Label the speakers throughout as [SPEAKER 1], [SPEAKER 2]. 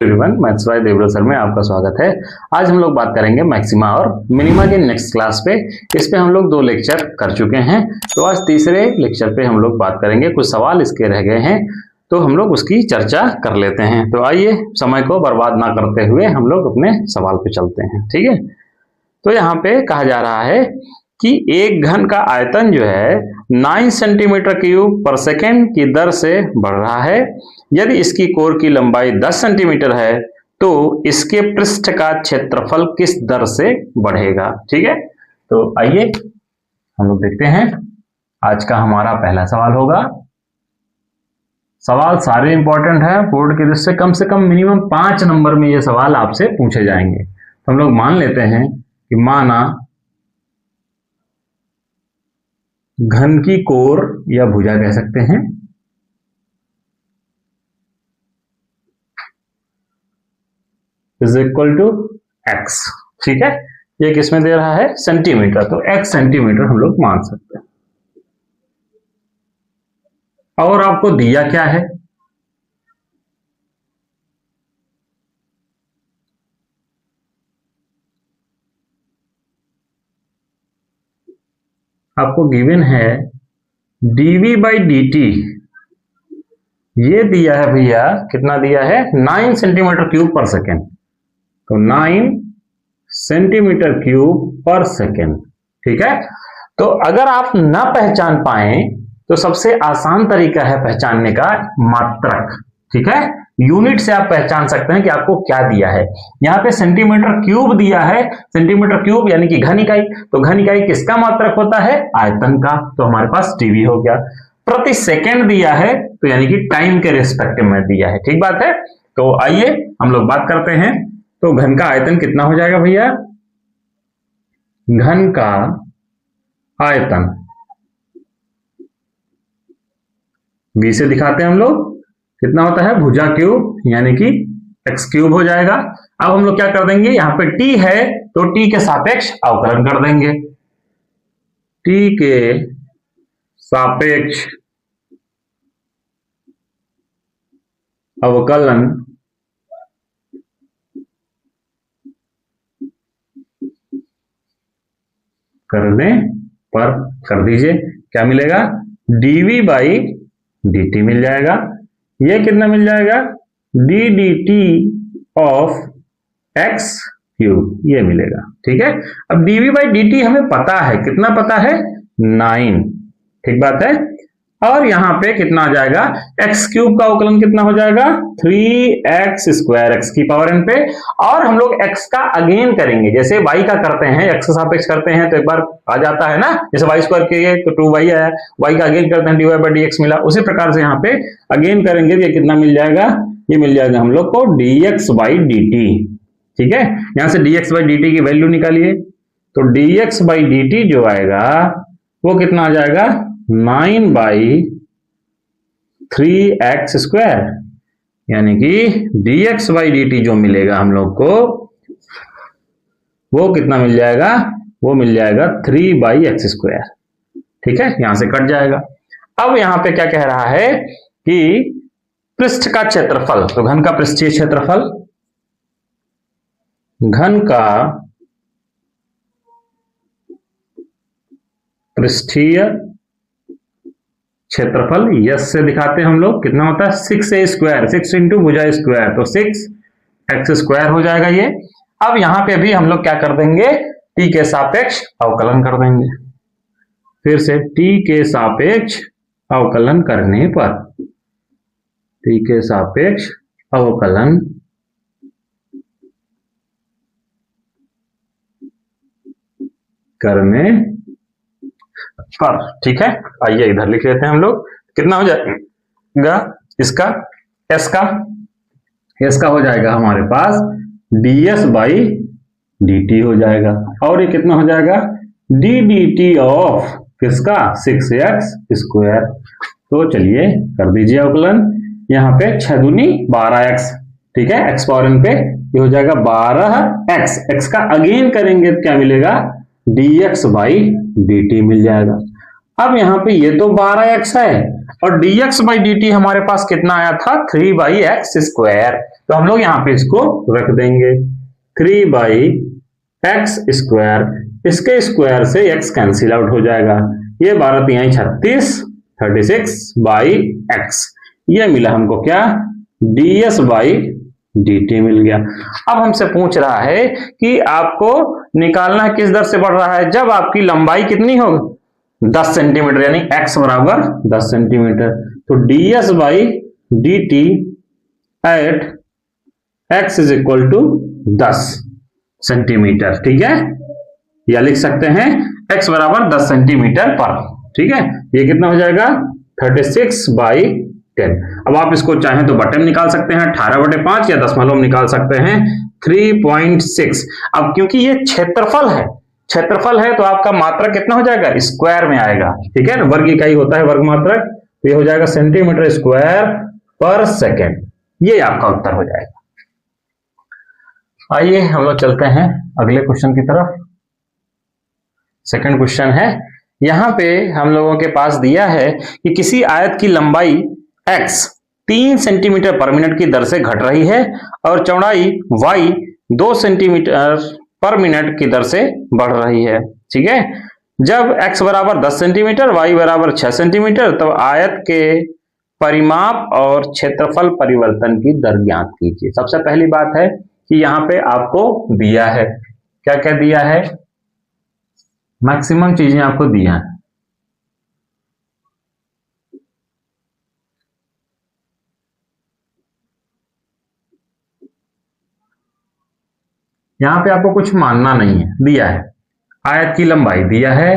[SPEAKER 1] Everyone, maths by Devvrat sir में आपका स्वागत है। आज हम लोग बात करेंगे मैक्सिमा और मिनिमा के नेक्स्ट क्लास पे। इस पे हम लोग 2 लेक्चर कर चुके हैं, तो आज तीसरे लेक्चर पे हम लोग बात करेंगे। कुछ सवाल इसके रह गए हैं, तो हम लोग उसकी चर्चा कर लेते हैं। तो आइए, समय को बर्बाद ना करते हुए हम लोग अपने सवाल पे चलते हैं। ठीक है, तो यहाँ पे कहा जा रहा है कि एक घन का आयतन जो है 9 सेंटीमीटर क्यूब पर सेकेंड की दर से बढ़ रहा है। यदि इसकी कोर की लंबाई 10 सेंटीमीटर है तो इसके पृष्ठ का क्षेत्रफल किस दर से बढ़ेगा। ठीक है, तो आइए हम लोग देखते हैं। आज का हमारा पहला सवाल होगा। सवाल सारे इंपॉर्टेंट है, बोर्ड के दृष्टि से कम मिनिमम 5 नंबर में ये सवाल आपसे पूछे जाएंगे। तो हम लोग मान लेते हैं कि माना घन की कोर या भुजा कह सकते हैं इज इक्वल टू एक्स। ठीक है, ये किसमें दे रहा है? सेंटीमीटर, तो एक्स सेंटीमीटर हम लोग मान सकते हैं। और आपको दिया क्या है? आपको गिवन है dv बाई dt। ये दिया है भैया, कितना दिया है? 9 सेंटीमीटर क्यूब पर सेकेंड। तो 9 सेंटीमीटर क्यूब पर सेकेंड। ठीक है, तो अगर आप ना पहचान पाए तो सबसे आसान तरीका है पहचानने का मात्रक। ठीक है, यूनिट से आप पहचान सकते हैं कि आपको क्या दिया है। यहाँ पे सेंटीमीटर क्यूब दिया है, सेंटीमीटर क्यूब यानी कि घन इकाई। तो घन इकाई किसका मात्रक होता है? आयतन का। तो हमारे पास टीवी हो गया। प्रति सेकेंड दिया है, तो यानी कि टाइम के रिस्पेक्टिव में दिया है। ठीक बात है। तो आइए हम लोग बात करते हैं। तो घन का आयतन कितना हो जाएगा भैया? घन का आयतन v से दिखाते हैं हम लोग, कितना होता है? भुजा क्यूब यानी कि x क्यूब हो जाएगा। अब हम लोग क्या कर देंगे, यहाँ पे t है तो t के सापेक्ष अवकलन कर देंगे। t के सापेक्ष अवकलन करने पर कर दीजिए, क्या मिलेगा? dv बाई dt मिल जाएगा। ये कितना मिल जाएगा? d dt of x cube, ये मिलेगा। ठीक है, अब dv बाई dt हमें पता है, कितना पता है? 9। ठीक बात है। और यहाँ पे कितना आ जाएगा? x क्यूब का अवकलन कितना हो जाएगा? 3x स्क्वायर, x की पावर n पे। और हम लोग x का अगेन करेंगे, जैसे y का करते हैं, x का सापेक्ष करते हैं तो एक बार आ जाता है ना, जैसे y स्क्वायर किए तो 2y आया, y का अगेन करते हैं dy बाई dx मिला। उसी प्रकार से यहाँ पे अगेन करेंगे तो ये कितना मिल जाएगा? ये मिल जाएगा हम लोग को dx बाई dt। ठीक है, यहाँ से dx बाई dt की वैल्यू निकालिए, तो dx बाई dt जो आएगा वो कितना आ जाएगा? 9 बाई 3x स्क्वायर, यानी कि dx बाई dt जो मिलेगा हम लोग को वो कितना मिल जाएगा? वो मिल जाएगा 3 बाई एक्स स्क्वायर। ठीक है, यहां से कट जाएगा। अब यहां पे क्या कह रहा है कि पृष्ठ का क्षेत्रफल, तो घन का पृष्ठीय क्षेत्रफल, घन का पृष्ठीय क्षेत्रफल यस से दिखाते हैं हम लोग, कितना होता है? 6a स्क्वायर, 6 इंटू भुजा स्क्वायर, तो 6x स्क्वायर हो जाएगा ये। अब यहां पे भी हम लोग क्या कर देंगे? t के सापेक्ष अवकलन कर देंगे। फिर से t के सापेक्ष अवकलन करने पर, t के सापेक्ष अवकलन करने पर। ठीक है, आइए इधर लिख लेते हैं हम लोग। कितना हो जाएगा इसका? s का हो जाएगा हमारे पास ds बाई dt हो जाएगा। और ये कितना हो जाएगा? d dt ऑफ किसका? 6x square. तो चलिए कर दीजिए अवकलन। यहाँ पे 6 दूनी 12x। ठीक है, x पावर n पे ये हो जाएगा 12x। x का अगेन करेंगे तो क्या मिलेगा? dx बाई dt मिल जाएगा। अब यहाँ पे ये तो 12x है, और dx बाई dt हमारे पास कितना आया था 3/x²। तो हम लोग यहाँ पे इसको रख देंगे 3/x²। इसके स्क्वायर से x कैंसिल आउट हो जाएगा, ये 12 तिहाई 36 36/x। ये मिला हमको क्या ds बाई dt मिल गया। अब हमसे पूछ रहा है कि आपको निकालना है किस दर से बढ़ रहा है, जब आपकी लंबाई कितनी होगी 10 सेंटीमीटर, यानी x बराबर 10 सेंटीमीटर। तो ds by dt at x is equal to 10 centimetre. ठीक है, या लिख सकते हैं x बराबर 10 सेंटीमीटर पर। ठीक है, ये कितना हो जाएगा 36/10। अब आप इसको चाहें तो बटे में निकाल सकते हैं 18/5 या दशमलव में निकाल सकते हैं 3.6। अब क्योंकि ये क्षेत्रफल है तो आपका मात्रक कितना हो जाएगा स्क्वायर में आएगा। ठीक है ना, वर्ग इकाई होता है वर्ग मात्रक, तो ये हो जाएगा सेंटीमीटर स्क्वायर पर सेकेंड। ये आपका उत्तर हो जाएगा। आइए हम लोग चलते हैं अगले क्वेश्चन की तरफ। सेकंड क्वेश्चन है, यहां पे हम लोगों के पास दिया है कि किसी आयत की लंबाई x 3 सेंटीमीटर पर मिनट की दर से घट रही है और चौड़ाई y 2 सेंटीमीटर पर मिनट की दर से बढ़ रही है। ठीक है, जब x बराबर 10 सेंटीमीटर y बराबर 6 सेंटीमीटर तब आयत के परिमाप और क्षेत्रफल परिवर्तन की दर ज्ञात कीजिए। सबसे पहली बात है कि यहाँ पे आपको दिया है, क्या क्या दिया है, मैक्सिमम चीजें आपको दिया है। यहां पे आपको कुछ मानना नहीं है, दिया है आयत की लंबाई, दिया है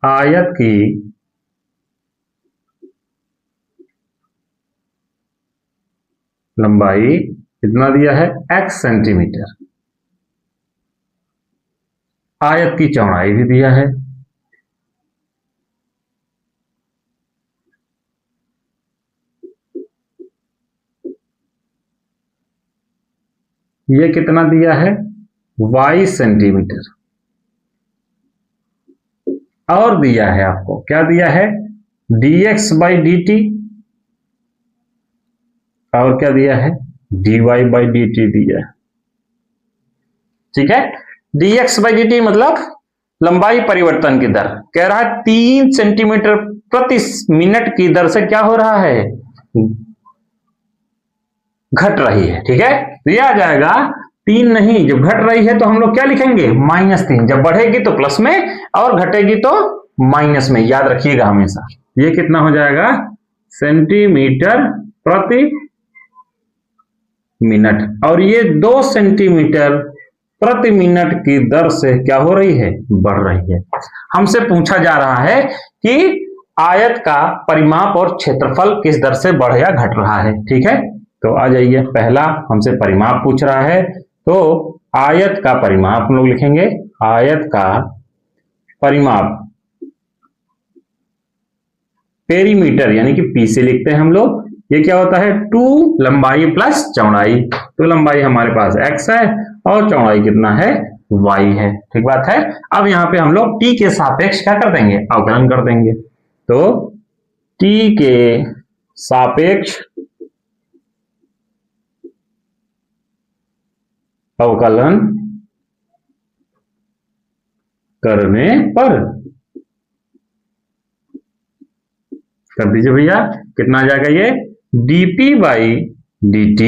[SPEAKER 1] आयत की लंबाई कितना दिया है x सेंटीमीटर, आयत की चौड़ाई भी दिया है, ये कितना दिया है y सेंटीमीटर, और दिया है आपको क्या दिया है dx बाई dt, और क्या दिया है dy बाई dt दिया है। ठीक है, dx बाई dt मतलब लंबाई परिवर्तन की दर, कह रहा है 3 सेंटीमीटर प्रति मिनट की दर से क्या हो रहा है घट रही है। ठीक है, तो यह आ जाएगा 3 नहीं, जब घट रही है तो हम लोग क्या लिखेंगे -3, जब बढ़ेगी तो प्लस में और घटेगी तो माइनस में, याद रखिएगा हमेशा। ये कितना हो जाएगा सेंटीमीटर प्रति मिनट, और ये 2 सेंटीमीटर प्रति मिनट की दर से क्या हो रही है बढ़ रही है। हमसे पूछा जा रहा है कि आयत का परिमाप और क्षेत्रफल किस दर से बढ़ या घट रहा है। ठीक है, तो आ जाइए, पहला हमसे परिमाप पूछ रहा है, तो आयत का परिमाप हम लोग लिखेंगे, आयत का परिमाप पेरीमीटर यानी कि पी से लिखते हैं हम लोग। ये क्या होता है 2 लंबाई प्लस चौड़ाई, तो लंबाई हमारे पास x है और चौड़ाई कितना है y है। ठीक बात है। अब यहाँ पे हम लोग t के सापेक्ष क्या कर देंगे अवकलन कर देंगे, तो t के सापेक्ष अवकलन करने पर कर दीजिए भैया, कितना आ जाएगा ये dp बाई dt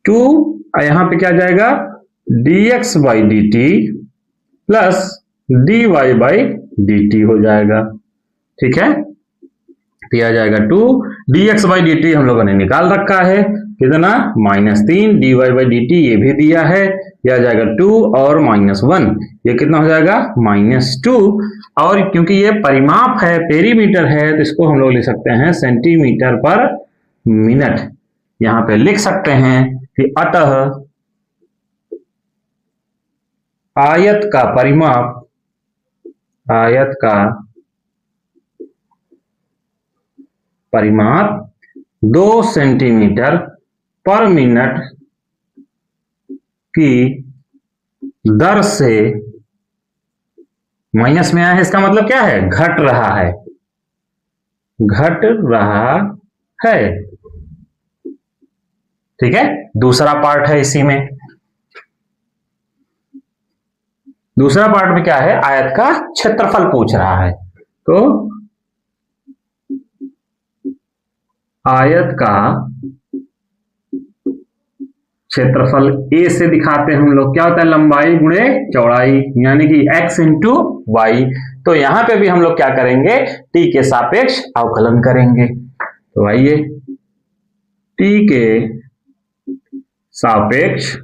[SPEAKER 1] 2, यहां पे क्या जाएगा dx by dt plus dy by dt हो जाएगा। ठीक है, दिया जाएगा 2, dx बाई dt हम लोगों ने निकाल रखा है कितना -3, dy बाई dt ये भी दिया है, यह आ जाएगा 2 और -1, ये कितना हो जाएगा -2। और क्योंकि ये परिमाप है पेरीमीटर है तो इसको हम लोग लिख सकते हैं सेंटीमीटर पर मिनट। यहां पे लिख सकते हैं कि अतः आयत का परिमाप, आयत का परिमाप 2 सेंटीमीटर पर मिनट की दर से, माइनस में आया है इसका मतलब क्या है घट रहा है, घट रहा है। ठीक है, दूसरा पार्ट है इसी में। दूसरा पार्ट में क्या है, आयत का क्षेत्रफल पूछ रहा है। तो आयत का क्षेत्रफल ए से दिखाते हैं हम लोग, क्या होता है, लंबाई गुणे चौड़ाई, यानी कि x इंटू वाई। तो यहां पे भी हम लोग क्या करेंगे, t के सापेक्ष अवकलन करेंगे। तो आइए t के सापेक्ष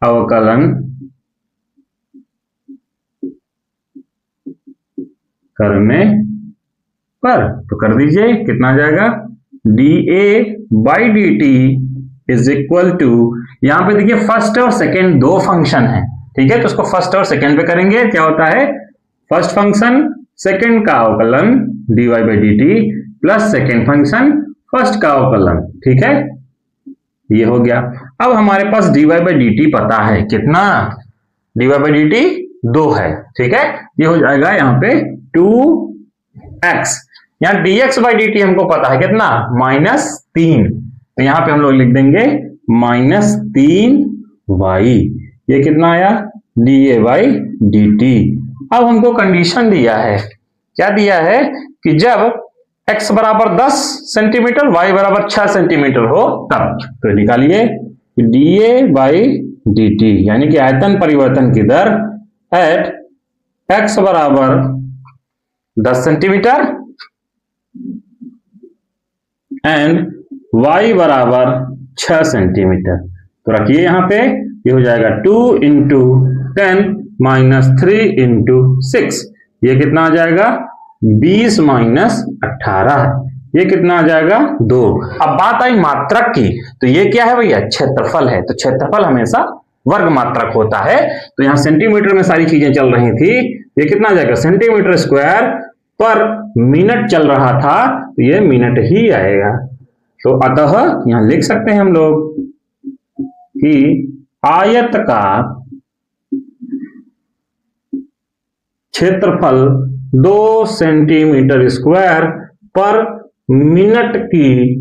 [SPEAKER 1] अवकलन करने पर तो कर दीजिए, कितना आ जाएगा, dA by D T is equal to, यहां पे देखिए फर्स्ट और सेकेंड दो फंक्शन है। ठीक है, तो उसको फर्स्ट और सेकेंड पे करेंगे। क्या होता है, फर्स्ट फंक्शन सेकेंड का अवकलन dy by D T plus second function first का अवकलन। ठीक है, ये हो गया। अब हमारे पास dy बाई डी टी पता है, कितना, dy बाई डी टी 2 है। ठीक है, ये हो जाएगा यहाँ पे 2x, यहाँ dx बाई डी टी हमको पता है कितना, -3। तो यहाँ पे हम लोग लिख देंगे -3y। ये कितना आया, dA बाई डी टी। अब हमको कंडीशन दिया है, क्या दिया है, कि जब x बराबर 10 सेंटीमीटर, y बराबर 6 सेंटीमीटर हो तब। तो निकालिए dA बाई डी टी, यानी कि आयतन परिवर्तन की दर एट x बराबर 10 सेंटीमीटर एंड y बराबर 6 सेंटीमीटर। तो रखिए यहाँ पे, ये हो जाएगा 2 इंटू 10 माइनस 3 इंटू 6, ये कितना आ जाएगा, 20 माइनस 18, ये कितना आ जाएगा, 2। अब बात आई मात्रक की, तो ये क्या है भैया, क्षेत्रफल है। तो क्षेत्रफल हमेशा वर्ग मात्रक होता है। तो यहाँ सेंटीमीटर में सारी चीजें चल रही थी, ये कितना आ जाएगा, सेंटीमीटर स्क्वायर पर मिनट चल रहा था, तो ये मिनट ही आएगा। तो अतः यहां लिख सकते हैं हम लोग कि आयत का क्षेत्रफल 2 सेंटीमीटर स्क्वायर पर मिनट की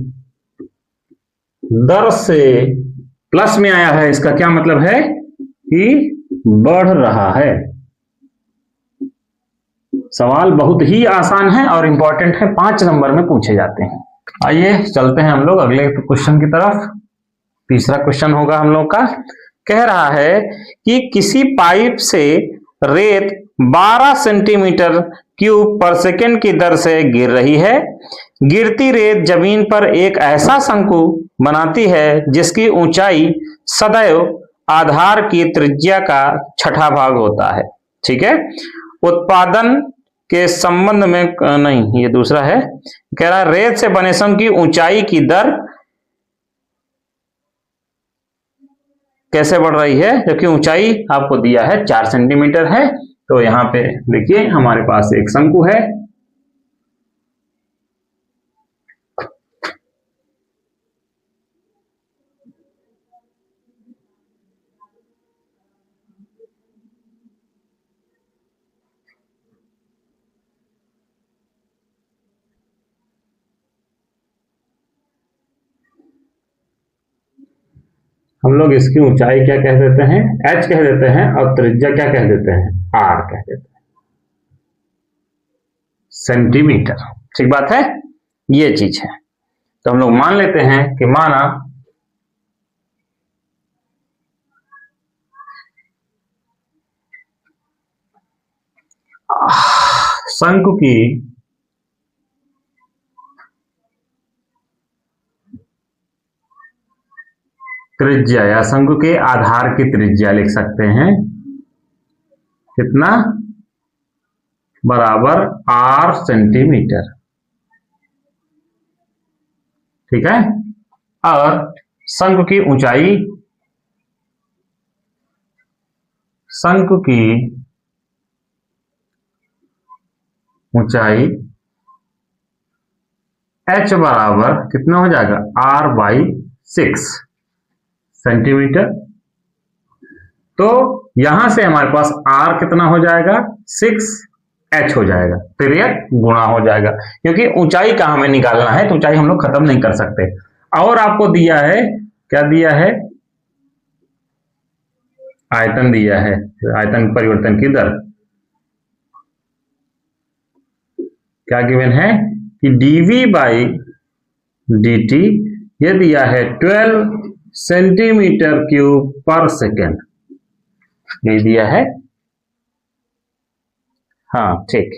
[SPEAKER 1] दर से, प्लस में आया है, इसका क्या मतलब है कि बढ़ रहा है। सवाल बहुत ही आसान है और इंपॉर्टेंट है, 5 नंबर में पूछे जाते हैं। आइए चलते हैं हम लोग अगले क्वेश्चन की तरफ। तीसरा क्वेश्चन होगा हम लोग का, कह रहा है कि किसी पाइप से रेत 12 सेंटीमीटर क्यूब पर सेकंड की दर से गिर रही है। गिरती रेत जमीन पर एक ऐसा शंकु बनाती है जिसकी ऊंचाई सदैव आधार की त्रिज्या का 6ठा भाग होता है। ठीक है, उत्पादन के संबंध में, नहीं ये दूसरा है, कह रहा है रेत से बने शंकु की ऊंचाई की दर कैसे बढ़ रही है, जबकि ऊंचाई आपको दिया है 4 सेंटीमीटर है। तो यहां पे देखिए हमारे पास एक शंकु है, हम लोग इसकी ऊंचाई क्या कह देते हैं, h कह देते हैं, और त्रिज्या क्या कह देते हैं, r कह देते हैं, सेंटीमीटर। ठीक बात है, ये चीज है। तो हम लोग मान लेते हैं कि माना शंकु की त्रिज्या या शंकु के आधार की त्रिज्या लिख सकते हैं, कितना, बराबर 8 सेंटीमीटर। ठीक है, और शंकु की ऊंचाई, शंकु की ऊंचाई h बराबर कितना हो जाएगा, r/6 सेंटीमीटर। तो यहां से हमारे पास r कितना हो जाएगा, 6 h हो जाएगा, फिर ये गुणा हो जाएगा, क्योंकि ऊंचाई का हमें निकालना है तो ऊंचाई हम लोग खत्म नहीं कर सकते। और आपको दिया है, क्या दिया है, आयतन दिया है, आयतन परिवर्तन की दर क्या गिवन है कि dv बाई dt ये दिया है 12 सेंटीमीटर क्यूब पर सेकेंड, ये दिया है। हाँ ठीक,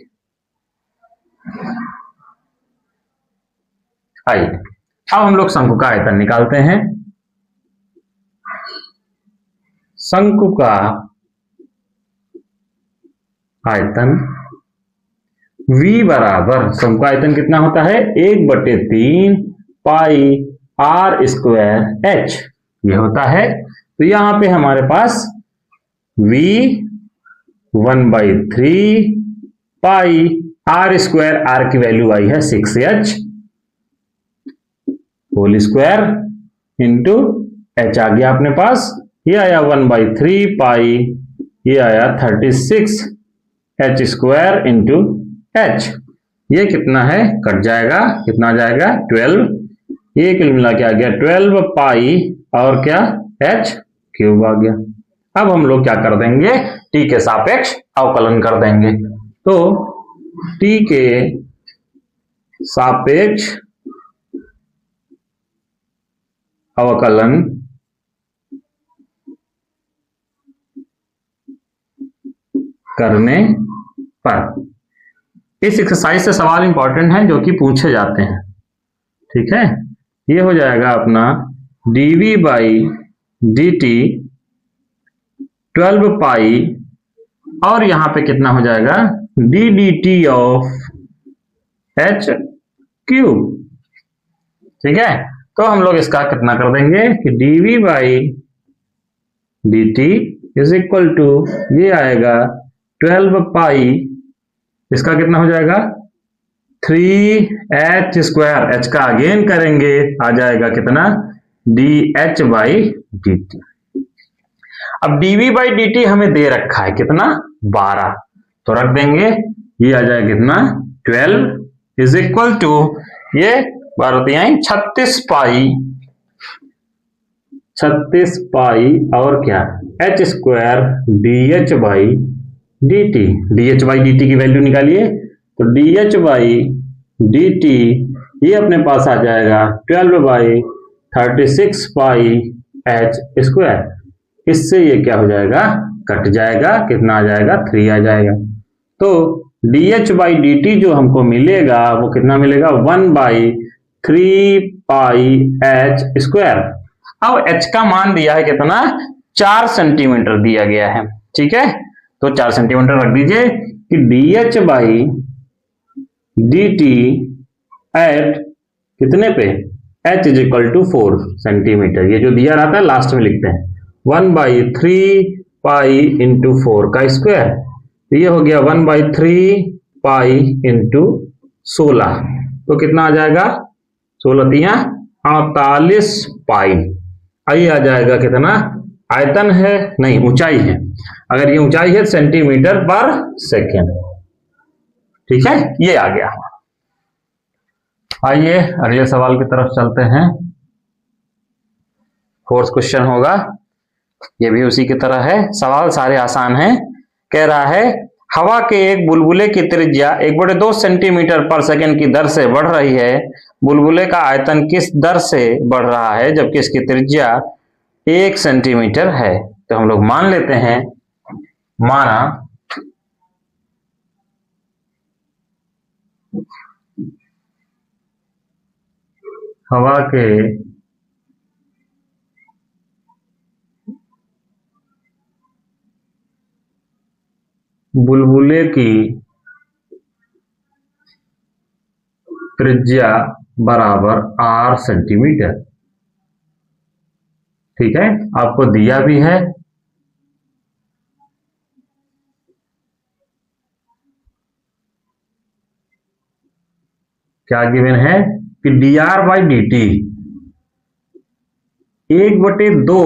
[SPEAKER 1] आइए अब हम लोग शंकु का आयतन निकालते हैं। शंकु का आयतन V बराबर, शंकु का आयतन कितना होता है, 1/3 पाई r स्क्वायर h ये होता है। तो यहां पे हमारे पास V 1/3 pi r square, r की वैल्यू आई है 6h whole square into h आ गया अपने पास, ये आया 1/3 पाई, ये आया 36 h स्क्वायर इंटू h, ये कितना है, कट जाएगा, कितना आ जाएगा 12, ये कुल मिला के आ गया 12 पाई और क्या h क्यूब आ गया। अब हम लोग क्या कर देंगे, t के सापेक्ष अवकलन कर देंगे। तो t के सापेक्ष अवकलन करने पर, इस एक्सरसाइज से सवाल इंपॉर्टेंट है जो कि पूछे जाते हैं, ठीक है। ये हो जाएगा अपना dv बाई dt 12 पाई और यहां पे कितना हो जाएगा ddt ऑफ h क्यूब, ठीक है। तो हम लोग इसका कितना कर देंगे कि dv by dt is equal to, ये आएगा 12 पाई, इसका कितना हो जाएगा 3h स्क्वायर, h का अगेन करेंगे, आ जाएगा कितना dh बाई dt। अब dv बाई dt हमें दे रखा है कितना 12, तो रख देंगे, ये आ जाएगा कितना 12 इज इक्वल टू, ये 36 पाई और क्या h square dh by dt, dh by dt की वैल्यू निकालिए, तो dh बाई dt ये अपने पास आ जाएगा 12/36 पाई h स्क्वायर, इससे ये क्या हो जाएगा, कट जाएगा, कितना आ जाएगा 3 आ जाएगा। तो dh बाई dt जो हमको मिलेगा वो कितना मिलेगा 1/3 पाई h स्क्वायर। अब h का मान दिया है कितना 4 सेंटीमीटर दिया गया है, ठीक है। तो 4 सेंटीमीटर रख दीजिए कि dh बाई dt एट कितने पे h is equal to 4 centimetre, ये जो दिया रहता है लास्ट में लिखते हैं 1/3 पाई इंटू 4 का स्क्वायर, तो ये हो गया 1/3 पाई इंटू 16, तो कितना आ जाएगा 16 48 पाई, आई आ जाएगा कितना, आयतन है नहीं ऊंचाई है, अगर ये ऊंचाई है सेंटीमीटर पर सेकेंड, ठीक है, ये आ गया। आइए अगले सवाल की तरफ चलते हैं। फोर्थ क्वेश्चन होगा, ये भी उसी की तरह है, सवाल सारे आसान हैं। कह रहा है हवा के एक बुलबुले की त्रिज्या 1/2 सेंटीमीटर पर सेकेंड की दर से बढ़ रही है, बुलबुले का आयतन किस दर से बढ़ रहा है जबकि इसकी त्रिज्या 1 सेंटीमीटर है। तो हम लोग मान लेते हैं, माना हवा के बुलबुले की त्रिज्या बराबर r सेंटीमीटर, ठीक है, आपको दिया भी है। क्या गिवन है कि dr बाई dt 1/2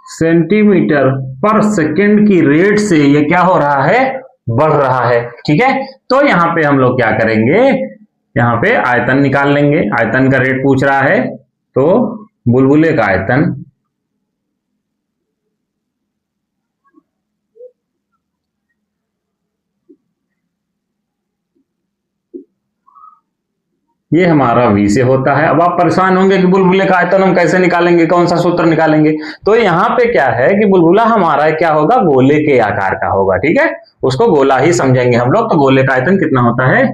[SPEAKER 1] सेंटीमीटर पर सेकेंड की रेट से ये क्या हो रहा है, बढ़ रहा है। ठीक है, तो यहाँ पे हम लोग क्या करेंगे, यहाँ पे आयतन निकाल लेंगे। आयतन का रेट पूछ रहा है, तो बुलबुले का आयतन ये हमारा v से होता है। अब आप परेशान होंगे कि बुलबुले का आयतन हम कैसे निकालेंगे, कौन सा सूत्र निकालेंगे। तो यहाँ पे क्या है कि बुलबुला हमारा क्या होगा, गोले के आकार का होगा। ठीक है, उसको गोला ही समझेंगे हम लोग। तो गोले का आयतन कितना होता है,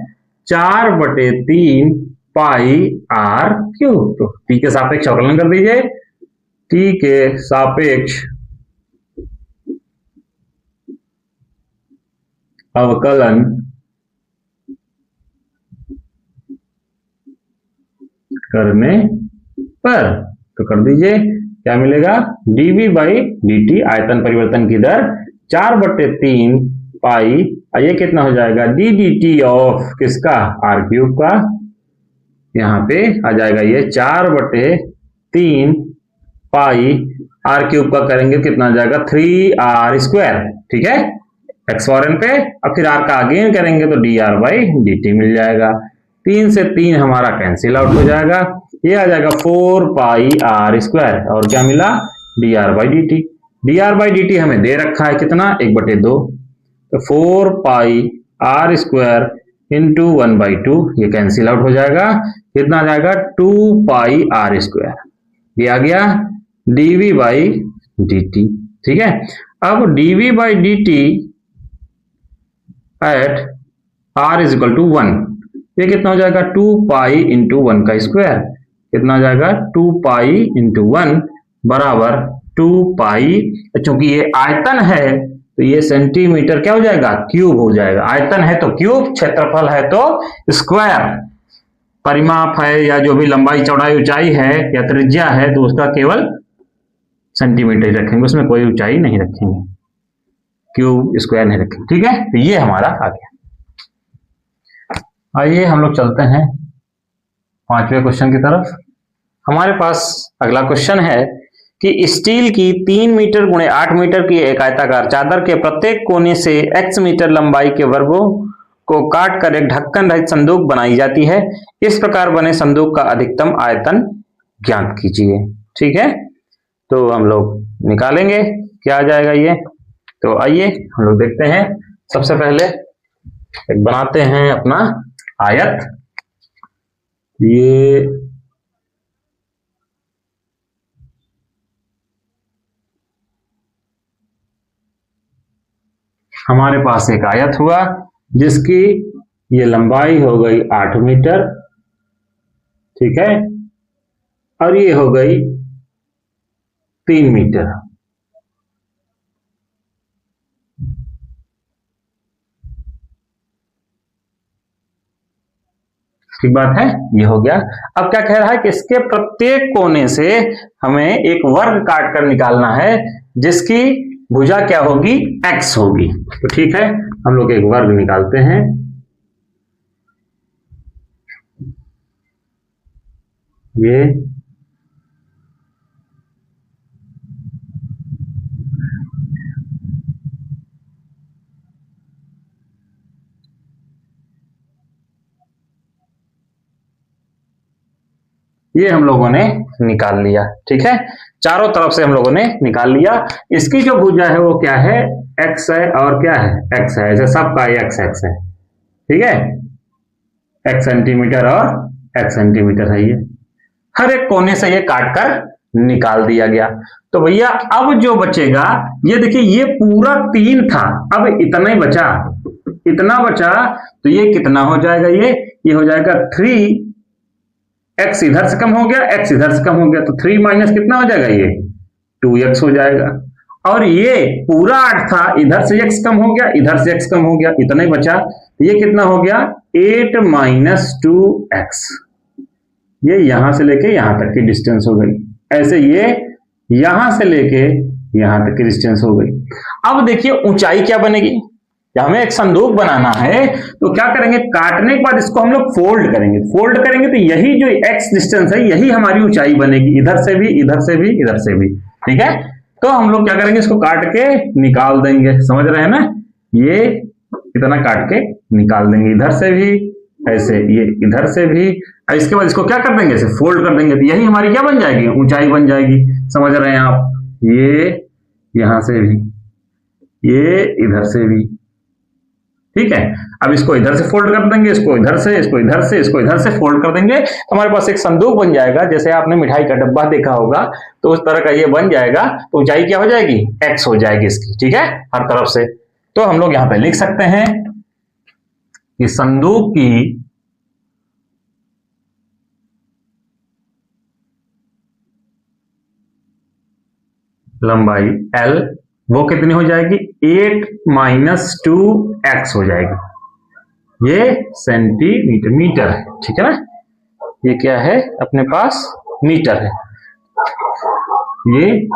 [SPEAKER 1] 4/3 पाई r क्यूब। तो t के सापेक्ष अवकलन कर दीजिए, t के सापेक्ष अवकलन करने पर तो कर दीजिए, क्या मिलेगा, dv बाई dt, आयतन परिवर्तन की दर 4/3 पाई, ये कितना हो जाएगा, d dt ऑफ किसका, r क्यूब का। यहाँ पे आ जाएगा ये 4/3 पाई r क्यूब का, करेंगे कितना आ जाएगा, 3r²। ठीक है, x फॉरन पे, अब फिर r का आगे करेंगे तो dr बाई dt मिल जाएगा। 3 से 3 हमारा कैंसिल आउट हो जाएगा, ये आ जाएगा 4 पाई r², और क्या मिला, dr by dt। dr by dt हमें दे रखा है कितना, 1/2, तो 4 पाई r² इंटू 1/2, ये कैंसिल आउट हो जाएगा, कितना आ जाएगा, 2 पाई r², ये आ गया dv बाई dt। ठीक है, अब dv by dt at r is equal to 1, ये कितना हो जाएगा, 2 पाई इंटू 1 का स्क्वायर, कितना आ जाएगा, 2 पाई इंटू 1 बराबर 2 पाई। चूंकि ये आयतन है तो ये सेंटीमीटर क्या हो जाएगा, क्यूब हो जाएगा। आयतन है तो क्यूब, क्षेत्रफल है तो स्क्वायर। परिमाप है या जो भी लंबाई चौड़ाई ऊंचाई है या त्रिज्या है तो उसका केवल सेंटीमीटर ही रखेंगे, उसमें कोई ऊंचाई नहीं रखेंगे, क्यूब स्क्वायर नहीं रखेंगे। ठीक है, तो ये हमारा आ गया। आइए हम लोग चलते हैं 5वें क्वेश्चन की तरफ। हमारे पास अगला क्वेश्चन है कि स्टील की 3 मीटर गुणे 8 मीटर की एक आयताकार चादर के प्रत्येक कोने से x मीटर लंबाई के वर्गों को काट कर एक ढक्कन रहित संदूक बनाई जाती है। इस प्रकार बने संदूक का अधिकतम आयतन ज्ञात कीजिए। ठीक है, तो हम लोग निकालेंगे, क्या आ जाएगा ये। तो आइए हम लोग देखते हैं। सबसे पहले एक बनाते हैं अपना आयत। ये हमारे पास एक आयत हुआ जिसकी ये लंबाई हो गई 8 मीटर। ठीक है, और ये हो गई 3 मीटर। ठीक बात है, ये हो गया। अब क्या कह रहा है कि इसके प्रत्येक कोने से हमें एक वर्ग काट कर निकालना है जिसकी भुजा क्या होगी, x होगी। तो ठीक है, हम लोग एक वर्ग निकालते हैं। ये हम लोगों ने निकाल लिया। ठीक है, चारों तरफ से हम लोगों ने निकाल लिया। इसकी जो भुजा है वो क्या है, x है, और क्या है, x है। ऐसे सबका x है। ठीक है, x सेंटीमीटर और x सेंटीमीटर है। ये हर एक कोने से ये काट कर निकाल दिया गया। तो भैया अब जो बचेगा, ये देखिए, ये पूरा 3 था, अब इतना ही बचा, इतना बचा। तो ये कितना हो जाएगा, ये हो जाएगा 3, x इधर से कम हो गया, x इधर से कम हो गया, तो 3 माइनस कितना हो जाएगा, ये 2x हो जाएगा। और ये पूरा 8 था, इधर से x कम हो गया, इधर से x कम हो गया, इतना ही बचा। ये कितना हो गया, 8 माइनस 2x। ये यहां से लेके यहां तक की डिस्टेंस हो गई। ऐसे ये यहां से लेके यहां तक की डिस्टेंस हो गई। अब देखिए ऊंचाई क्या बनेगी। हमें एक संदूक बनाना है तो क्या करेंगे, काटने के बाद इसको हम लोग फोल्ड करेंगे। फोल्ड करेंगे तो यही जो x डिस्टेंस है यही हमारी ऊंचाई बनेगी, इधर से भी, इधर से भी, इधर से भी। ठीक है, तो हम लोग क्या करेंगे, इसको काट के निकाल देंगे। समझ रहे हैं ना, ये इतना काट के निकाल देंगे, इधर से भी ऐसे, ये इधर से भी। और इसके बाद इसको क्या कर देंगे, इसे फोल्ड कर देंगे, तो यही हमारी क्या बन जाएगी, ऊंचाई बन जाएगी। समझ रहे हैं आप, ये यहां से भी, ये इधर से भी, ठीक है। अब इसको इधर से फोल्ड कर देंगे, इसको इधर से, इसको इधर से, इसको इधर से फोल्ड कर देंगे, तो हमारे पास एक संदूक बन जाएगा। जैसे आपने मिठाई का डब्बा देखा होगा, तो उस तरह का ये बन जाएगा। तो ऊंचाई क्या हो जाएगी, x हो जाएगी इसकी, ठीक है, हर तरफ से। तो हम लोग यहां पे लिख सकते हैं कि संदूक की लंबाई L वो कितनी हो जाएगी, 8 - 2x हो जाएगी। ये सेंटीमीटर, मीटर है, ठीक है ना। ये क्या है, अपने पास मीटर है, ये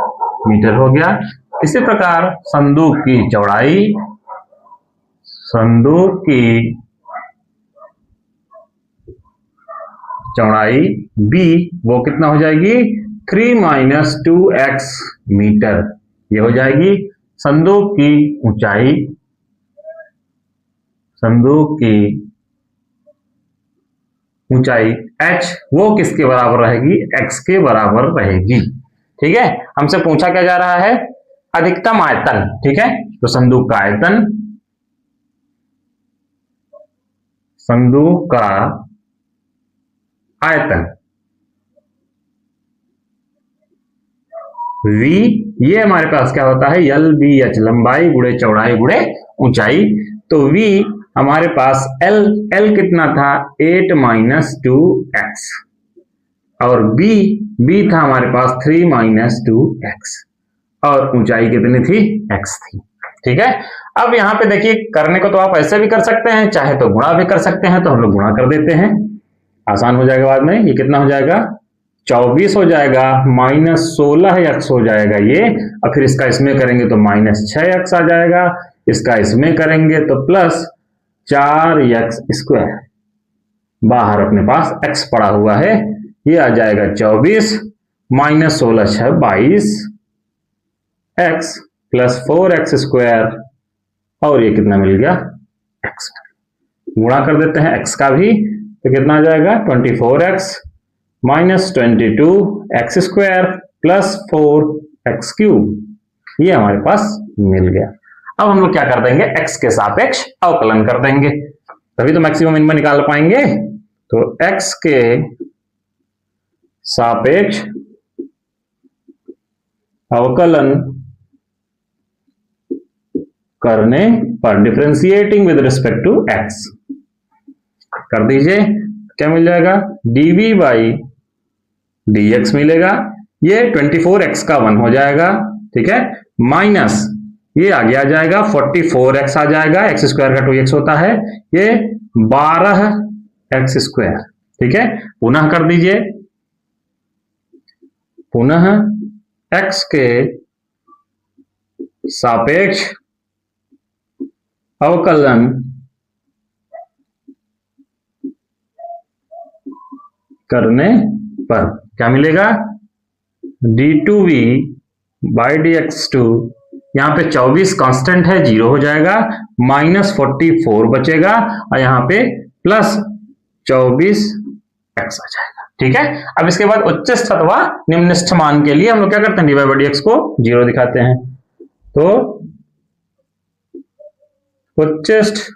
[SPEAKER 1] मीटर हो गया। इसी प्रकार संदूक की चौड़ाई, संदूक की चौड़ाई b वो कितना हो जाएगी, 3 - 2x मीटर, ये हो जाएगी। संदूक की ऊंचाई, संदूक की ऊंचाई h वो किसके बराबर रहेगी, x के बराबर रहेगी, ठीक है। हमसे पूछा क्या जा रहा है, अधिकतम आयतन, ठीक है। तो संदूक का आयतन, संदूक का आयतन v, ये हमारे पास क्या होता है, LBH, लंबाई गुणे चौड़ाई गुणे ऊंचाई। तो v हमारे पास L कितना था, 8 - 2x, और b था हमारे पास 3 - 2x, और ऊंचाई कितनी थी, x थी, ठीक है। अब यहां पे देखिए, करने को तो आप ऐसे भी कर सकते हैं, चाहे तो गुणा भी कर सकते हैं, तो हम लोग गुणा कर देते हैं, आसान हो जाएगा बाद में। ये कितना हो जाएगा, 24 हो जाएगा, -16x हो जाएगा ये, और फिर इसका इसमें करेंगे तो -6x आ जाएगा, इसका इसमें करेंगे तो +4x स्क्वायर, बाहर अपने पास x पड़ा हुआ है, ये आ जाएगा 24 -16 6 22 x +4x स्क्वायर, और ये कितना मिल गया, x। गुणा कर देते हैं x का भी, तो कितना आ जाएगा, 24x -22x square +4x cube, ये हमारे पास मिल गया। अब हम लोग क्या कर देंगे, x के सापेक्ष अवकलन कर देंगे, तभी तो मैक्सिमम मिनिमम निकाल पाएंगे। तो x के सापेक्ष अवकलन करने पर, differentiating with respect to x, कर दीजिए, क्या मिल जाएगा, dv/dx मिलेगा। ये 24x का 1 हो जाएगा, ठीक है, माइनस ये आगे आ जाएगा 44x आ जाएगा, x स्क्वायर का 2x होता है, ये 12x स्क्वायर, ठीक है। पुनः कर दीजिए, पुनः x के सापेक्ष अवकलन करने पर क्या मिलेगा, d2v/dx2, यहां पे 24 कांस्टेंट है, 0 हो जाएगा, -44 बचेगा, और यहां पे +24x आ जाएगा, ठीक है। अब इसके बाद उच्चस्थ अथवा निम्नस्थ मान के लिए हम लोग क्या करते हैं, dy/dx को 0 दिखाते हैं। तो उच्चस्थ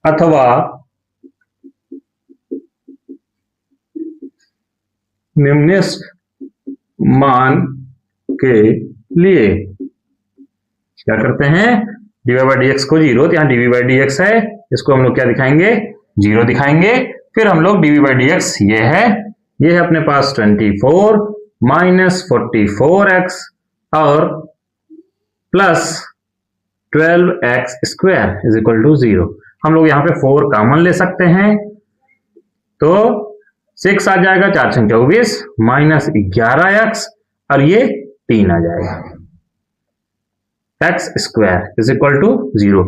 [SPEAKER 1] अथवा निम्नस्थ मान के लिए क्या करते हैं, dy/dx को 0, तो यहां dv/dx है, इसको हम लोग क्या दिखाएंगे, 0 दिखाएंगे। फिर हम लोग dv/dx ये है अपने पास 24 -44x और +12x square is equal to 0। हम लोग यहाँ पे 4 कॉमन ले सकते हैं, तो 6 आ जाएगा, 4 × 24 -11x, और ये 3 आ जाएगा, x square is equal to 0।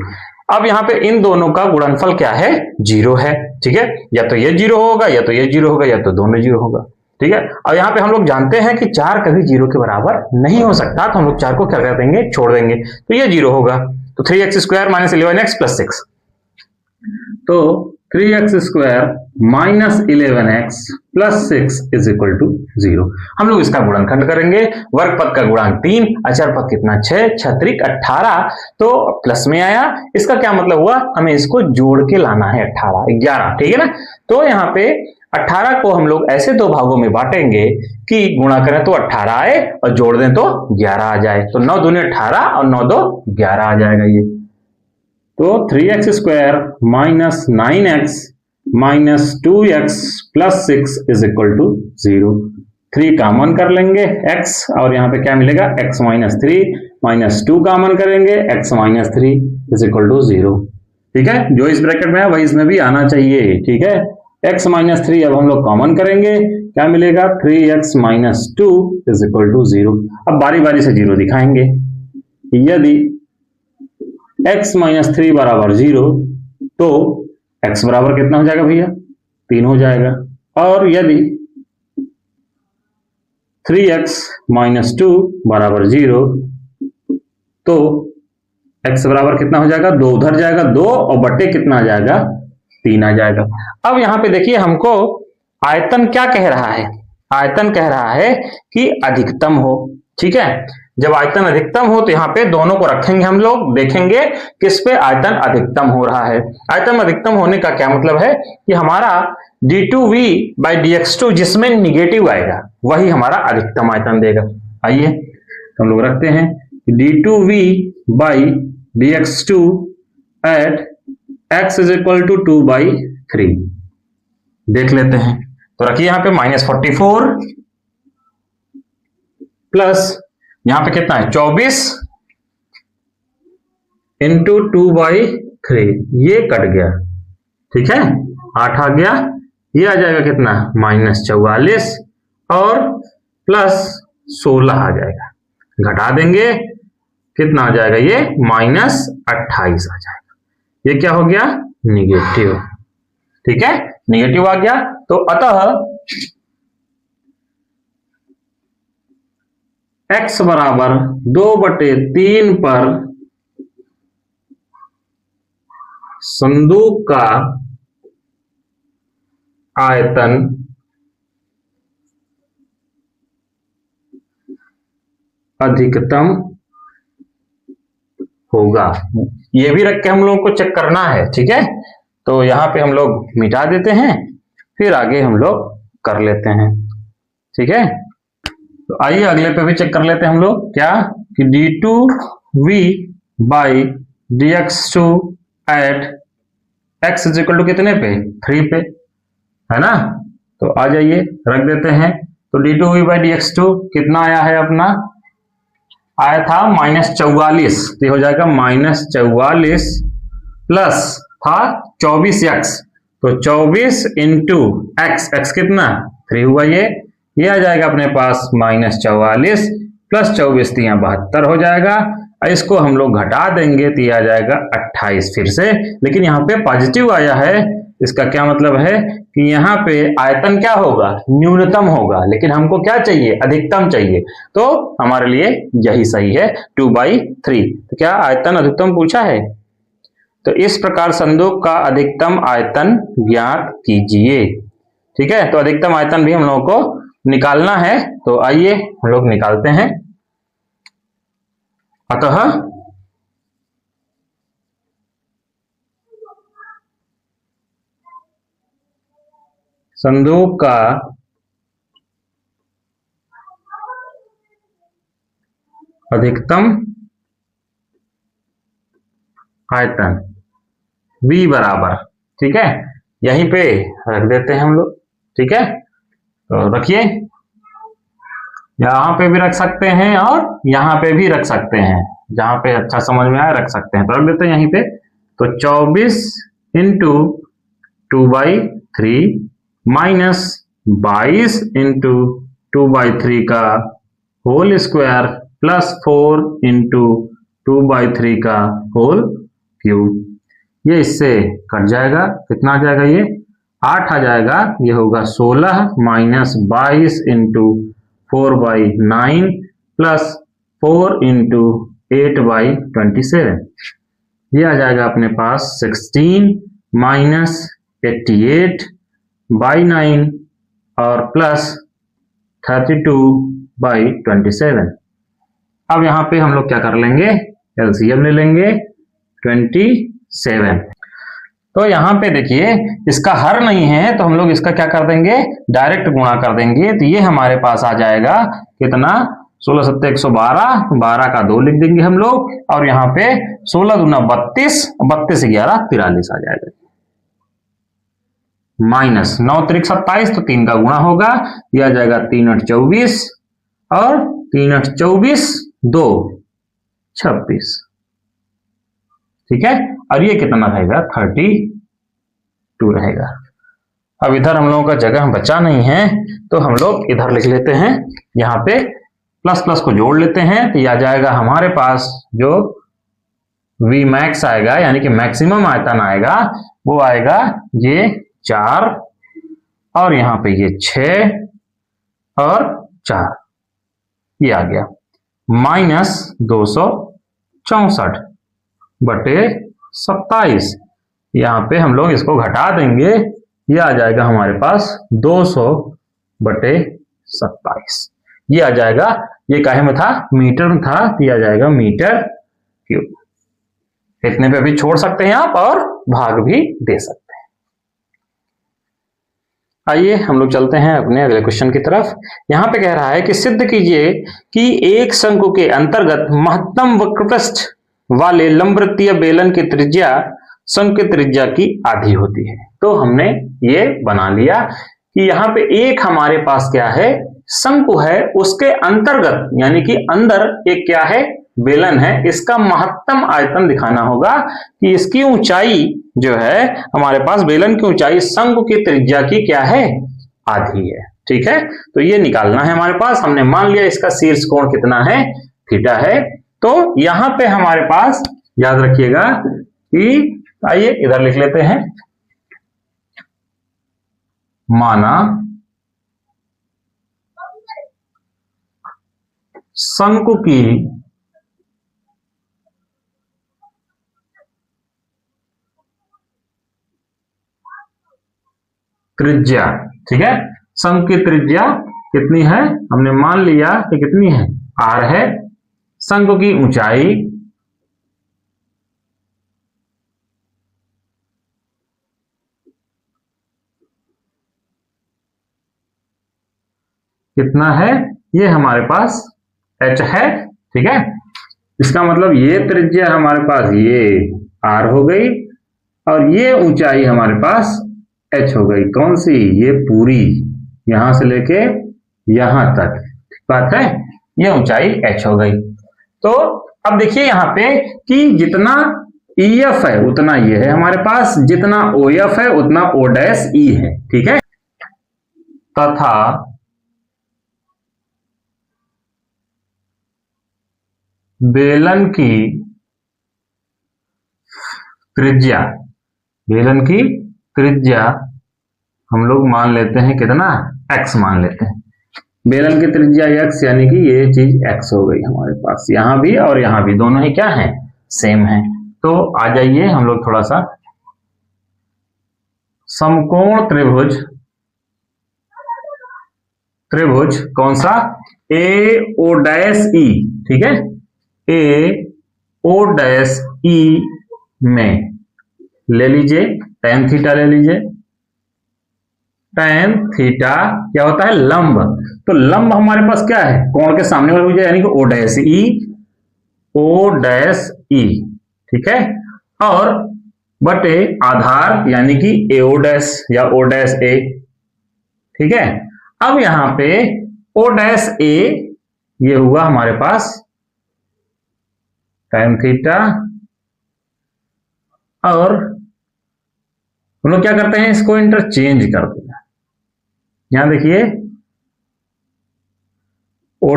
[SPEAKER 1] अब यहाँ पे इन दोनों का गुणनफल क्या है, 0 है, ठीक है। या तो ये 0 होगा, या तो ये 0 होगा, या तो दोनों 0 होगा, ठीक है। और यहाँ पे हम लोग जानते हैं कि 4 कभी 0 के बराबर नहीं हो सकता, तो हम लोग 4 को क्या कर देंगे, छोड़ देंगे, तो ये 0 होगा। तो 3x² माइनस 11x प्लस 6, तो 3x² minus 11x plus 6 is equal to 0। हम लोग इसका गुणनखंड करेंगे। वर्ग पद का गुणांक 3, अचर पद कितना 6, 6 त्रिक 18, तो प्लस में आया। इसका क्या मतलब हुआ, हमें इसको जोड़ के लाना है 18 11, ठीक है ना। तो यहाँ पे 18 को हम लोग ऐसे दो भागों में बांटेंगे कि गुणा करें तो 18 आए और जोड़ दें तो 11 आ जाए। तो 9 दूनी 18 और 9 दो 11 आ जाएगा ये। तो 3x² minus 9x minus 2x plus 6 is equal to 0। 3 common कर लेंगे x, और यहाँ पे क्या मिलेगा, x माइनस 3 माइनस 2 कॉमन करेंगे, x minus 3 is equal to 0। ठीक है, जो इस ब्रैकेट में है वही इसमें भी आना चाहिए। ठीक है, x माइनस 3 अब हम लोग कॉमन करेंगे, क्या मिलेगा, 3x minus 2 is equal to 0। अब बारी बारी से 0 दिखाएंगे। यदि x माइनस 3 बराबर 0, तो x बराबर कितना हो जाएगा भैया, 3 हो जाएगा। और यदि 3x माइनस 2 बराबर 0, तो x बराबर कितना हो जाएगा, 2 उधर जाएगा, 2 और बटे कितना आ जाएगा, 3 आ जाएगा। अब यहां पे देखिए हमको आयतन क्या कह रहा है, आयतन कह रहा है कि अधिकतम हो। ठीक है, जब आयतन अधिकतम हो तो यहाँ पे दोनों को रखेंगे, हम लोग देखेंगे किस पे आयतन अधिकतम हो रहा है। आयतन अधिकतम होने का क्या मतलब है कि हमारा d2v बाई dx2 जिसमें निगेटिव आएगा वही हमारा अधिकतम आयतन देगा। आइए तो हम लोग रखते हैं d2v by dx2 at x is equal to 2/3। देख लेते हैं, तो रखिए यहाँ पे -44 प्लस यहां पे कितना है 24 इंटू 2/3, ये कट गया। ठीक है, 8 आ गया, ये आ जाएगा कितना -44 और प्लस 16 आ जाएगा, घटा देंगे कितना आ जाएगा, ये -28 आ जाएगा। ये क्या हो गया, निगेटिव। ठीक है, निगेटिव आ गया। तो अतः x बराबर 2/3 पर संदूक का आयतन अधिकतम होगा। ये भी रख के हम लोगों को चेक करना है। ठीक है, तो यहां पे हम लोग मिटा देते हैं, फिर आगे हम लोग कर लेते हैं। ठीक है, तो आइए अगले पे भी चेक कर लेते हैं हम लोग, क्या कि d2v by dx2 at x is equal to कितने पे, 3 पे, है ना। तो आ जाइए रख देते हैं। तो d2v बाई dx2 कितना आया है अपना, आया था -44, तो हो जाएगा -44 प्लस था 24x, तो 24 इंटू x कितना 3 हुआ, ये आ जाएगा अपने पास -44 प्लस 24 यहाँ 72 हो जाएगा। इसको हम लोग घटा देंगे तो ये आ जाएगा 28 फिर से, लेकिन यहाँ पे पॉजिटिव आया है। इसका क्या मतलब है कि यहाँ पे आयतन क्या होगा, न्यूनतम होगा, लेकिन हमको क्या चाहिए, अधिकतम चाहिए। तो हमारे लिए यही सही है 2/3। तो क्या आयतन अधिकतम पूछा है, तो इस प्रकार संदूक का अधिकतम आयतन ज्ञात कीजिए। ठीक है, तो अधिकतम आयतन भी हम लोगों को निकालना है, तो आइए हम लोग निकालते हैं। अतः संदूक का अधिकतम आयतन v बराबर, ठीक है, यहीं पे रख देते हैं हम लोग। ठीक है, तो रखिए, यहां पे भी रख सकते हैं और यहां पे भी रख सकते हैं, जहां पे अच्छा समझ में आए रख सकते हैं। तो रख देते हैं यहीं पे, तो 24 इंटू 2/3 माइनस 22 इंटू 2/3 का होल स्क्वायर प्लस 4 इंटू 2/3 का होल क्यूब। ये इससे कट जाएगा, कितना आ जाएगा, ये 8 आ जाएगा। ये होगा 16 माइनस 22 इंटू 4/9 प्लस 4 इंटू 8/27। ये आ जाएगा अपने पास 16 माइनस 88/9 और प्लस 32/27। अब यहाँ पे हम लोग क्या कर लेंगे, एलसीएम ले लेंगे 27। तो यहाँ पे देखिए इसका हर नहीं है तो हम लोग इसका क्या कर देंगे, डायरेक्ट गुणा कर देंगे। तो ये हमारे पास आ जाएगा कितना, 16 7 112, 12 का 2 लिख देंगे हम लोग, और यहाँ पे 16 दूना 32, 32 11 43 आ जाएगा, माइनस 9 3 27, तो 3 का गुणा होगा, यह आ जाएगा 3 8 24 और 3 8 24 2 26, ठीक है। और ये कितना रहेगा, 32 रहेगा। अब इधर हम लोगों का जगह बचा नहीं है तो हम लोग इधर लिख लेते हैं, यहाँ पे प्लस प्लस को जोड़ लेते हैं। तो ये आ जाएगा हमारे पास जो वी मैक्स आएगा, यानी कि मैक्सिमम आयतन आएगा, वो आएगा ये 4 और यहाँ पे ये 6 और 4, ये आ गया माइनस 264/27। यहाँ पे हम लोग इसको घटा देंगे, ये आ जाएगा हमारे पास 200/27। ये आ जाएगा, ये काहे में था, मीटर में था, ये आ जाएगा मीटर क्यूब। इतने पे भी छोड़ सकते हैं आप और भाग भी दे सकते हैं। आइए हम लोग चलते हैं अपने अगले क्वेश्चन की तरफ। यहाँ पे कह रहा है कि सिद्ध कीजिए कि एक शंकु के अंतर्गत महत्तम वक्रपृष्ठ वाले लंबवृत्तीय बेलन की त्रिज्या शंकु की त्रिज्या की आधी होती है। तो हमने ये बना लिया कि यहाँ पे एक हमारे पास क्या है, शंकु है, उसके अंतर्गत यानी कि अंदर एक क्या है, बेलन है। इसका महत्तम आयतन दिखाना होगा कि इसकी ऊंचाई जो है, हमारे पास बेलन की ऊंचाई शंकु की त्रिज्या की क्या है, आधी है, ठीक है। तो ये निकालना है हमारे पास। हमने मान लिया इसका शीर्ष कोण कितना है, थीटा है। तो यहां पे हमारे पास याद रखिएगा कि, आइए इधर लिख लेते हैं, माना शंकु की त्रिज्या, ठीक है, शंकु की त्रिज्या कितनी है, हमने मान लिया कि कितनी है, r है। शंकु की ऊंचाई कितना है, ये हमारे पास h है, ठीक है। इसका मतलब ये त्रिज्या हमारे पास ये r हो गई और ये ऊंचाई हमारे पास h हो गई। कौन सी, ये पूरी यहां से लेके यहां तक, ठीक बात है, ये ऊंचाई h हो गई। तो अब देखिए यहां पे कि जितना EF है उतना ये है हमारे पास, जितना OF है उतना O' है, ठीक है। तथा बेलन की त्रिज्या, बेलन की त्रिज्या हम लोग मान लेते हैं कितना, x मान लेते हैं। बेलन की त्रिज्या x, यानी कि ये चीज x हो गई हमारे पास, यहां भी और यहां भी, दोनों ही क्या है, सेम है। तो आ जाइए हम लोग थोड़ा सा समकोण त्रिभुज, त्रिभुज कौन सा, AO'E, ठीक है, AO'E में ले लीजिए tan थीटा, ले लीजिए tan थीटा क्या होता है, लंब। तो लंब हमारे पास क्या है, कोण के सामने वाला भुजा, यानी कि O'E, ठीक है, और बटे आधार यानी कि AO' या O', ठीक है। अब यहां पे O' ये हुआ हमारे पास tan थीटा, और हम लोग क्या करते हैं, इसको इंटरचेंज कर देना। यहां देखिए O'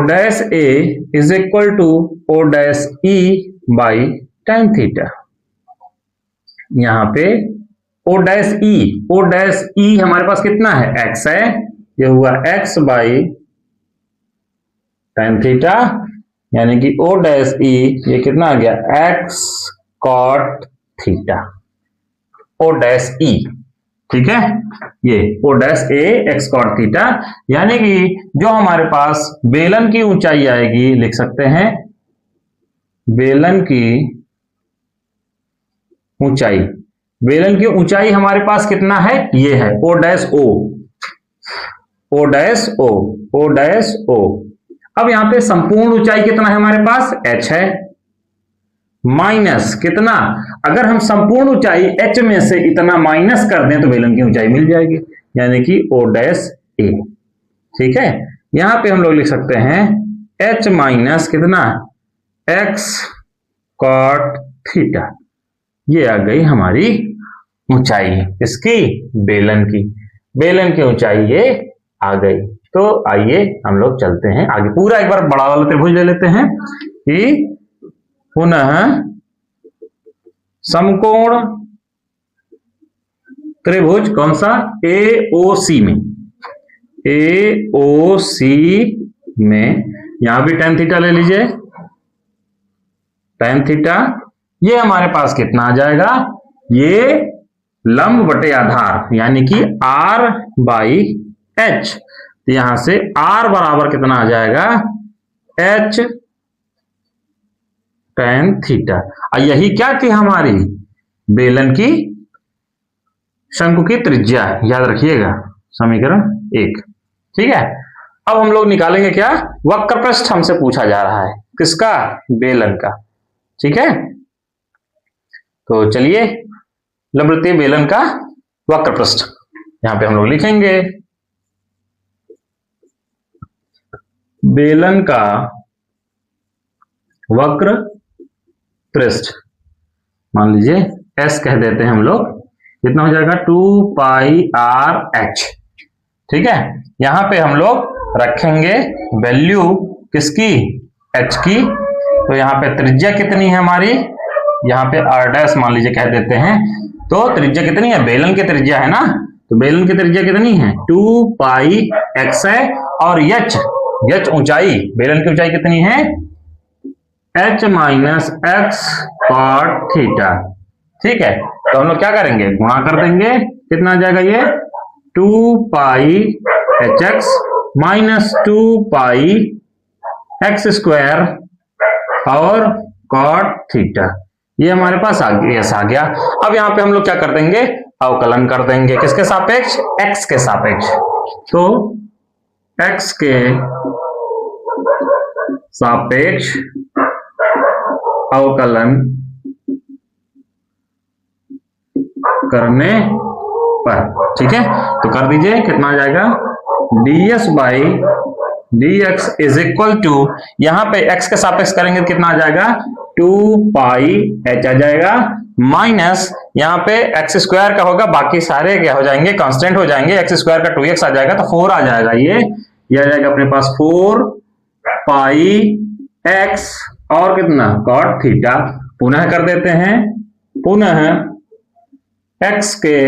[SPEAKER 1] is equal to O' by tan theta. यहां पे O' हमारे पास कितना है, x है, ये हुआ x बाई tan थीटा, यानी कि O' ये कितना आ गया, x cot theta, O dash E, ठीक है, ये O dash A X cot theta, यानी कि जो हमारे पास बेलन की ऊंचाई आएगी, लिख सकते हैं बेलन की ऊंचाई, बेलन की ऊंचाई हमारे पास कितना है, ये है O dash O, O dash O, O dash O. अब यहां पे संपूर्ण ऊंचाई कितना है हमारे पास, h है, माइनस कितना, अगर हम संपूर्ण ऊंचाई h में से इतना माइनस कर दें तो बेलन की ऊंचाई मिल जाएगी, यानी कि ओ डैश ए, ठीक है। यहां पे हम लोग लिख सकते हैं h माइनस कितना, x कॉट थीटा, ये आ गई हमारी ऊंचाई इसकी, बेलन की, बेलन की ऊंचाई ये आ गई। तो आइए हम लोग चलते हैं आगे, पूरा एक बार बड़ा वाला त्रिभुज ले लेते हैं कि पुनः समकोण त्रिभुज कौन सा, AOC में, AOC में यहां भी tan थीटा ले लीजिए, tan थीटा, ये हमारे पास कितना आ जाएगा, ये लंब बटे आधार यानी कि r बाई h, तो यहां से r बराबर कितना आ जाएगा, h tan थीटा। और यही क्या थी हमारी बेलन की शंकु की त्रिज्या, याद रखिएगा, समीकरण 1, ठीक है। अब हम लोग निकालेंगे क्या, वक्र पृष्ठ हमसे पूछा जा रहा है, किसका, बेलन का, ठीक है। तो चलिए लंबवृत्तीय बेलन का वक्र पृष्ठ यहां पे हम लोग लिखेंगे, बेलन का वक्र पृष्ठ, मान लीजिए S कह देते हैं हम लोग, कितना हो जाएगा 2 पाई आर एच, ठीक है। यहां पे हम लोग रखेंगे वैल्यू किसकी, h की, तो यहां पे त्रिज्या कितनी है हमारी, यहाँ पे r डैश मान लीजिए कह देते हैं, तो त्रिज्या कितनी है, बेलन की त्रिज्या है ना, तो बेलन की त्रिज्या कितनी है 2 पाई x है, और h ऊंचाई, बेलन की ऊंचाई कितनी है, h minus X cot theta, ठीक है। तो हम लोग क्या करेंगे, गुणा कर देंगे, कितना आ जाएगा ये 2 पाई hx माइनस 2 पाई एक्स स्क्वायर और कॉट थीटा, ये हमारे पास आ गया। अब यहां पे हम लोग क्या कर देंगे, अवकलन कर देंगे, किसके सापेक्ष, x के सापेक्ष, तो x के सापेक्ष अवकलन करने पर, ठीक है। तो कर दीजिए, कितना आ जाएगा, ds by dx is equal to, यहां पे x के सापेक्ष करेंगे तो कितना आ जाएगा 2 पाई h आ जाएगा, माइनस यहाँ पे एक्स स्क्वायर का होगा, बाकी सारे क्या हो जाएंगे, कांस्टेंट हो जाएंगे, एक्स स्क्वायर का 2x आ जाएगा तो 4 आ जाएगा, ये आ जाएगा अपने पास 4 पाई x और कितना कॉट थीटा, पुनः कर देते हैं, पुनः x के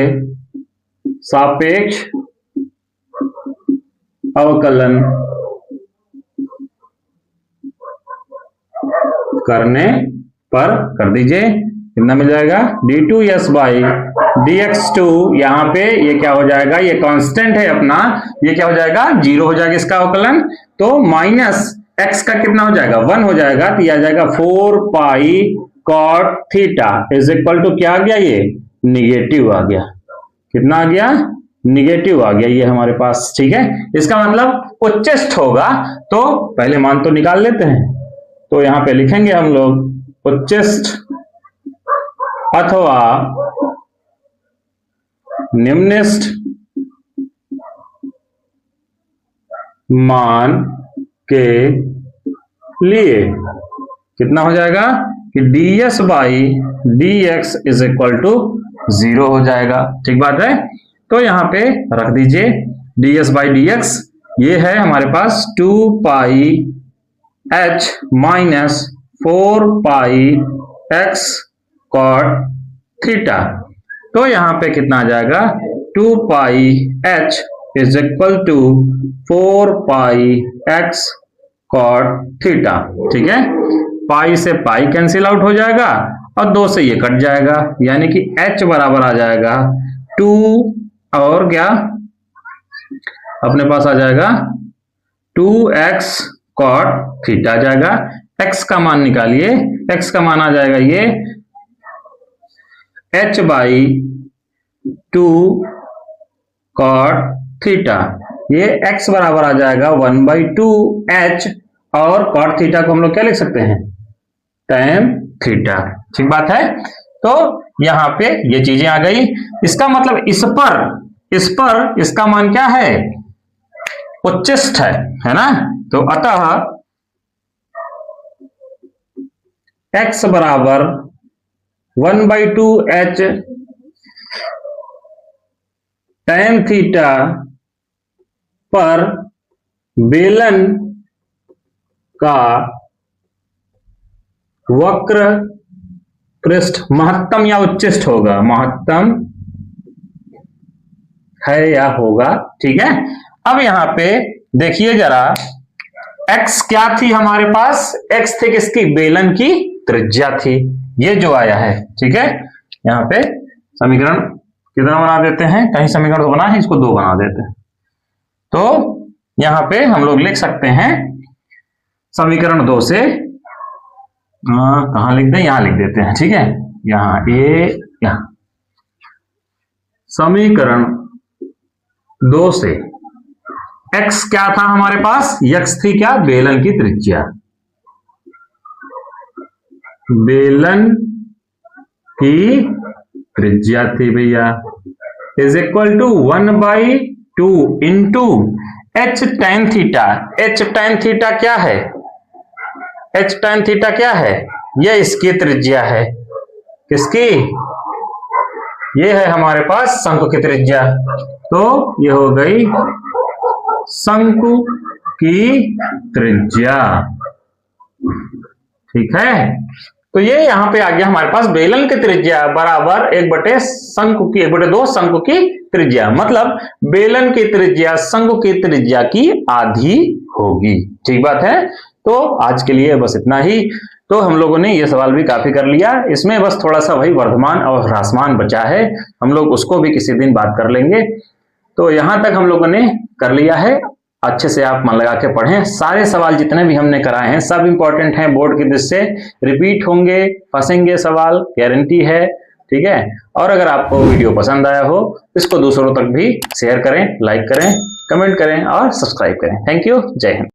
[SPEAKER 1] सापेक्ष अवकलन करने पर कर दीजिए, कितना मिल जाएगा d2s बाई dx2, यहां पे ये क्या हो जाएगा, ये कांस्टेंट है अपना, ये क्या हो जाएगा 0 हो जाएगा इसका अवकलन, तो माइनस x का कितना हो जाएगा 1 हो जाएगा, तो ये आ जाएगा 4 pi cot theta is equal to क्या आ गया, ये निगेटिव आ गया, कितना आ गया, निगेटिव आ गया ये हमारे पास, ठीक है। इसका मतलब उच्चस्थ होगा, तो पहले मान तो निकाल लेते हैं, तो यहां पे लिखेंगे हम लोग उच्चस्थ अथवा निम्नस्थ मान के लिए कितना हो जाएगा कि ds by dx is equal to 0 हो जाएगा, ठीक बात है। तो यहां पे रख दीजिए ds बाई dx, ये है हमारे पास 2 pi h minus 4 pi x cot theta, तो यहां पे कितना आ जाएगा 2 pi h is equal to 4 pi x cot theta, ठीक है। पाई से पाई कैंसिल आउट हो जाएगा और 2 से ये कट जाएगा, यानी कि h बराबर आ जाएगा 2 और क्या अपने पास आ जाएगा 2x cot थीटा आ जाएगा। x का मान निकालिए, x का मान आ जाएगा ये h बाई 2 cot थीटा। ये x बराबर आ जाएगा 1/2h और cot थीटा को हम लोग क्या लिख सकते हैं, tan थीटा। ठीक बात है। तो यहां पे ये चीजें आ गई। इसका मतलब इस पर इसका मान क्या है, उच्चिष्ट है ना। तो अतः x बराबर 1/2h tan थीटा पर बेलन का वक्र पृष्ठ महत्तम या उच्चिष्ट होगा, महत्तम है या होगा। ठीक है। अब यहां पे देखिए जरा, x क्या थी हमारे पास, x थी किसकी, बेलन की त्रिज्या थी, ये जो आया है। ठीक है। यहां पे समीकरण कितना बना देते हैं, कहीं समीकरण तो बना है, इसको 2 बना देते हैं। तो यहां पे हम लोग लिख सकते हैं समीकरण 2 से, कहां लिख दें, यहां लिख देते हैं। ठीक है। यहां यहां समीकरण 2 से x क्या था हमारे पास, x थी क्या, बेलन की त्रिज्या, बेलन की त्रिज्या थी भैया, is equal to 1/2 into h tan theta. h tan theta क्या है, h tan थीटा क्या है, ये इसकी त्रिज्या है, किसकी, ये है हमारे पास शंकु की त्रिज्या। तो ये हो गई शंकु की त्रिज्या। ठीक है। तो ये यहां पे आ गया हमारे पास बेलन की त्रिज्या बराबर 1/2 शंकु की त्रिज्या, मतलब बेलन की त्रिज्या शंकु की त्रिज्या की आधी होगी। ठीक बात है। तो आज के लिए बस इतना ही। तो हम लोगों ने ये सवाल भी काफी कर लिया, इसमें बस थोड़ा सा वही वर्धमान और ह्रासमान बचा है, हम लोग उसको भी किसी दिन बात कर लेंगे। तो यहां तक हम लोगों ने कर लिया है। अच्छे से आप मन लगा के पढ़ें, सारे सवाल जितने भी हमने कराए हैं सब इंपॉर्टेंट हैं, बोर्ड की दृष्टि से रिपीट होंगे, फंसेंगे सवाल, गारंटी है। ठीक है। और अगर आपको वीडियो पसंद आया हो, इसको दूसरों तक भी शेयर करें, लाइक करें, कमेंट करें और सब्सक्राइब करें। Thank you. जय हिंद।